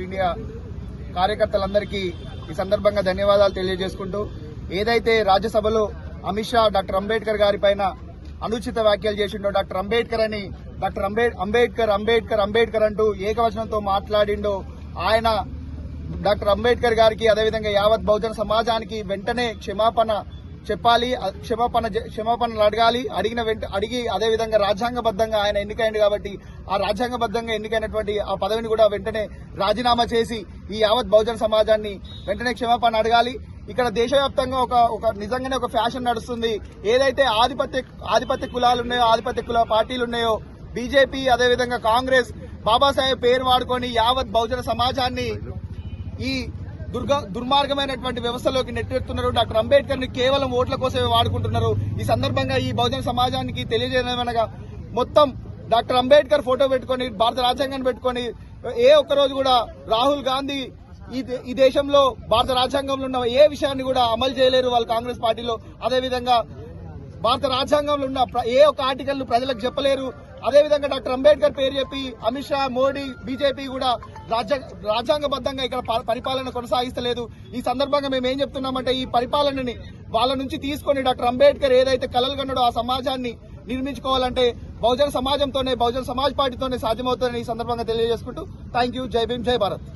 India కార్యకర్తలందరికీ ఈ సందర్భంగా ధన్యవాదాలు తెలియజేసుకుంటూ ఏదైతే రాజ్యసభలో అమిత్ షా డాక్టర్ అంబేద్కర్ గారి పైన అనుచిత వ్యాఖ్యలు చేసిండో డాక్టర్ అంబేద్కర్ అంటూ ఏకవచనంతో మాట్లాడిండో ఆయన డాక్టర్ అంబేద్కర్ గారికి అదేవిధంగా యావత్ బహుజన సమాజానికి వెంటనే క్షమాపణ చెప్పాలి, క్షమాపణలు అడిగి అదేవిధంగా రాజ్యాంగబద్దంగా ఆయన ఎన్నికైంది కాబట్టి ఆ రాజ్యాంగబద్దంగా ఎన్నికైనటువంటి ఆ పదవిని కూడా వెంటనే రాజీనామా చేసి ఈ యావత్ బహుజన సమాజాన్ని వెంటనే క్షమాపణ అడగాలి. ఇక్కడ దేశవ్యాప్తంగా ఒక నిజంగానే ఒక ఫ్యాషన్ నడుస్తుంది. ఏదైతే ఆధిపత్య కులాలు ఉన్నాయో, ఆధిపత్య కుల పార్టీలు ఉన్నాయో, బీజేపీ అదేవిధంగా కాంగ్రెస్ బాబాసాహెబ్ పేరు వాడుకొని యావత్ బహుజన సమాజాన్ని ఈ దుర్మార్గమైనటువంటి వ్యవస్థలోకి నెట్టెడుతున్నారు. డాక్టర్ అంబేద్కర్ ని కేవలం ఓట్ల కోసమే వాడుకుంటున్నారు. ఈ సందర్భంగా ఈ బహుజన సమాజానికి తెలియజేయమనగా మొత్తం డాక్టర్ అంబేద్కర్ ఫోటో పెట్టుకుని భారత రాజ్యాంగాన్ని పెట్టుకుని ఏ ఒక్కరోజు కూడా రాహుల్ గాంధీ ఈ దేశంలో భారత రాజ్యాంగంలో ఉన్న ఏ విషయాన్ని కూడా అమలు చేయలేరు వాళ్ళు కాంగ్రెస్ పార్టీలో. అదేవిధంగా భారత రాజ్యాంగంలో ఉన్న ఏ ఒక్క ఆర్టికల్ ను ప్రజలకు చెప్పలేరు. అదేవిధంగా డాక్టర్ అంబేద్కర్ పేరు చెప్పి అమిత్ షా, మోడీ, బీజేపీ కూడా రాజ్యాంగబద్దంగా ఇక్కడ పరిపాలన కొనసాగిస్తలేదు. ఈ సందర్భంగా మేము ఏం చెప్తున్నామంటే ఈ పరిపాలనని వాళ్ళ నుంచి తీసుకొని డాక్టర్ అంబేద్కర్ ఏదైతే కలలు కన్నాడో ఆ సమాజాన్ని నిర్మించుకోవాలంటే బహుజన సమాజంతోనే, బహుజన సమాజ్ పార్టీతోనే సాధ్యమవుతుందని ఈ సందర్భంగా తెలియజేసుకుంటూ థ్యాంక్ యూ. జై భీమ్, జై భారత్.